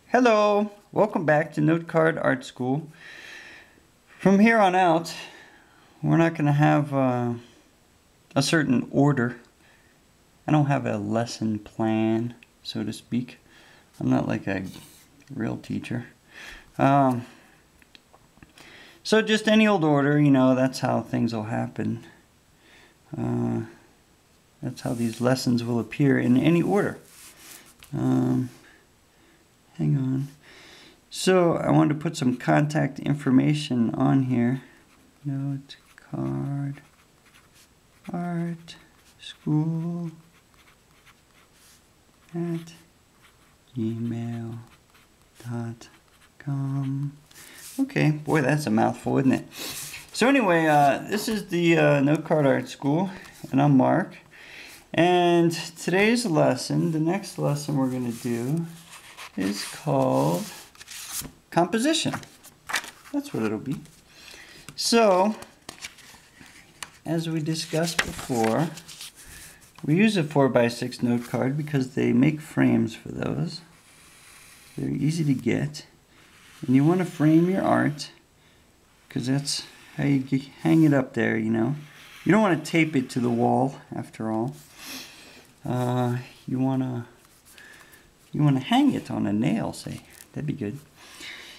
Hello, welcome back to Note Card Art School. From here on out, we're not going to have a certain order. I don't have a lesson plan, so to speak. I'm not like a real teacher. So just any old order, you know, that's how things will happen. That's how these lessons will appear in any order. Hang on. So I wanted to put some contact information on here. Note Card Art School at gmail.com. Okay, boy, that's a mouthful, isn't it? So anyway, this is the Note Card Art School, and I'm Mark. And today's lesson, the next lesson we're going to do, is called composition. That's what it'll be. So, as we discussed before, we use a 4x6 note card because they make frames for those. They're easy to get. And you want to frame your art because that's how you hang it up there, you know. You don't want to tape it to the wall, after all. You want to hang it on a nail, say. That'd be good.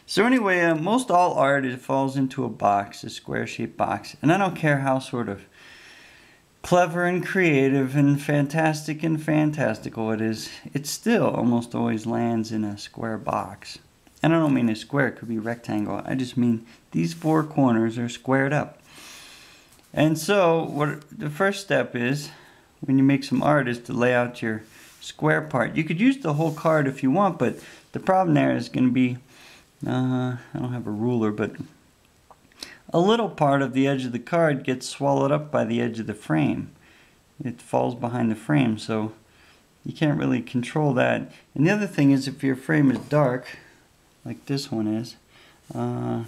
So anyway, most all art, it falls into a box, a square-shaped box. And I don't care how sort of clever and creative and fantastical it is, it still almost always lands in a square box. And I don't mean a square, it could be a rectangle. I just mean these four corners are squared up. And so what the first step is, when you make some art, is to lay out your square part. You could use the whole card if you want, but the problem there is going to be, I don't have a ruler, but a little part of the edge of the card gets swallowed up by the edge of the frame. It falls behind the frame, so you can't really control that. And the other thing is, if your frame is dark, like this one is, and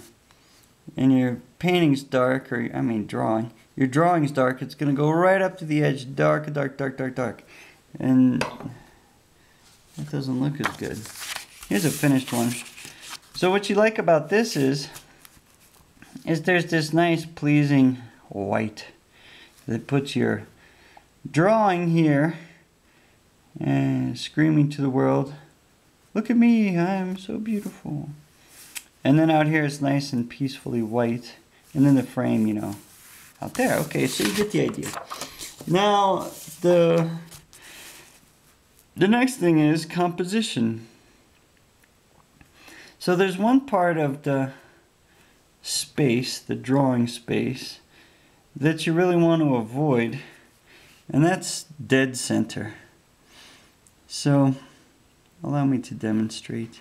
your painting's dark, or I mean drawing, your drawing's dark, it's going to go right up to the edge, dark. And that doesn't look as good. Here's a finished one. So what you like about this is there's this nice pleasing white that puts your drawing here and screaming to the world, look at me, I'm so beautiful. And then out here it's nice and peacefully white, and then the frame, you know, out there. Okay, so you get the idea. Now the next thing is composition. So there's one part of the space, the drawing space, that you really want to avoid, and that's dead center. So allow me to demonstrate.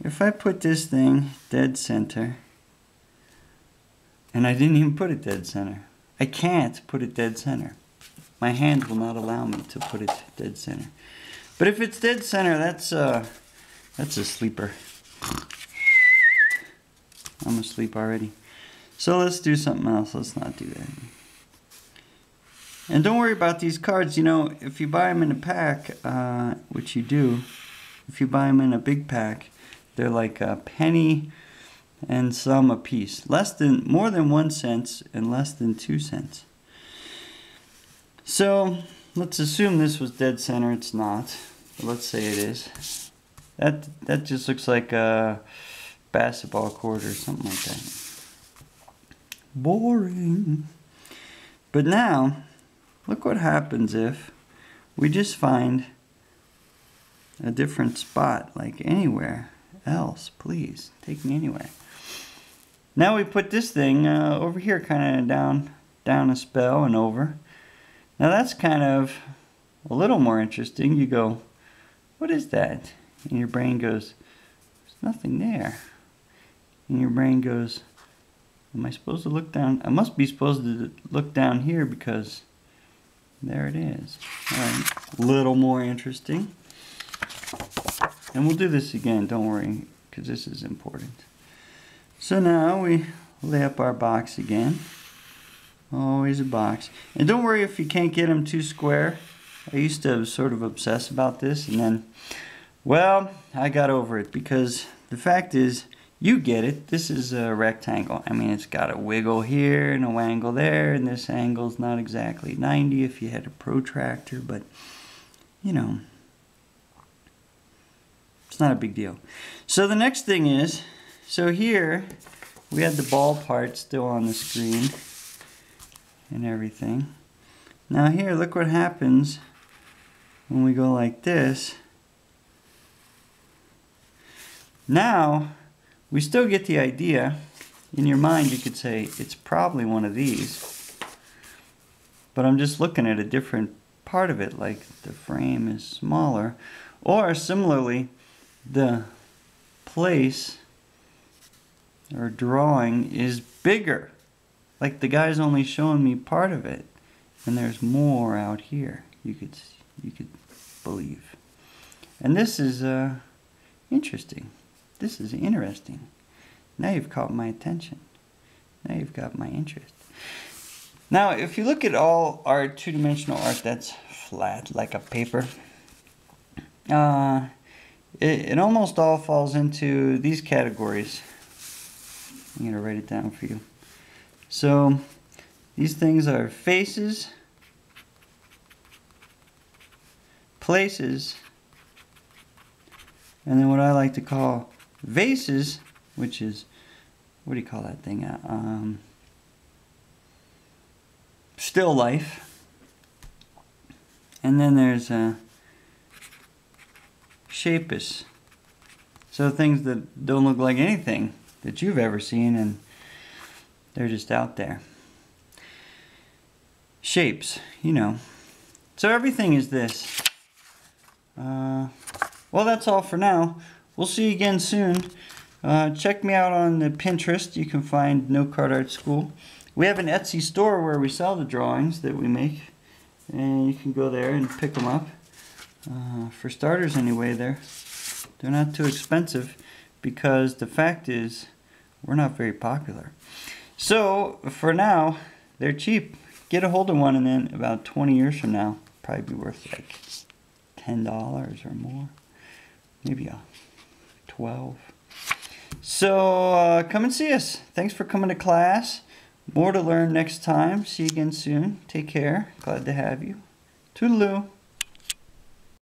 If I put this thing dead center, and I didn't even put it dead center. I can't put it dead center. My hand will not allow me to put it dead center. But if it's dead center, that's a sleeper. I'm asleep already. So let's do something else. Let's not do that. And don't worry about these cards. You know, if you buy them in a pack, which you do, if you buy them in a big pack, they're like a penny and some a piece. More than 1 cent and less than 2 cents. So let's assume this was dead center. It's not. But let's say it is. That just looks like a basketball court or something like that. Boring. But now, look what happens if we just find a different spot, like anywhere else. Please, take me anywhere. Now we put this thing over here, kind of down a spell and over. Now that's kind of a little more interesting. You go, what is that? And your brain goes, there's nothing there. And your brain goes, am I supposed to look down? I must be supposed to look down here because there it is. All right, a little more interesting. And we'll do this again, don't worry, because this is important. So now we lay up our box again. Always a box. And don't worry if you can't get them too square. I used to sort of obsess about this, and then, well, I got over it because the fact is, you get it. This is a rectangle. I mean, it's got a wiggle here and a wangle there, and this angle's not exactly 90 if you had a protractor, but, you know, it's not a big deal. So the next thing is, so here, we had the ball part still on the screen and everything. Now here, look what happens when we go like this. Now, we still get the idea. In your mind, you could say, it's probably one of these. But I'm just looking at a different part of it, like the frame is smaller. Or similarly, the place or drawing is bigger. Like the guy's only showing me part of it. And there's more out here, you could believe. And this is interesting. This is interesting. Now you've caught my attention. Now you've got my interest. Now, if you look at all art, two-dimensional art that's flat like a paper, it almost all falls into these categories. I'm going to write it down for you. So, these things are faces, places, and then what I like to call vases, which is, what do you call that thing? Still life. And then there's shapes. So things that don't look like anything that you've ever seen, and they're just out there. Shapes, you know. So everything is this. Well, that's all for now. We'll see you again soon. Check me out on the Pinterest. You can find No Card Art School. We have an Etsy store where we sell the drawings that we make, and you can go there and pick them up. For starters anyway, they're not too expensive, because the fact is we're not very popular. So for now, they're cheap. Get a hold of one, and then about 20 years from now, probably be worth like $10 or more. Maybe 12. So come and see us. Thanks for coming to class. More to learn next time. See you again soon. Take care. Glad to have you. Toodaloo.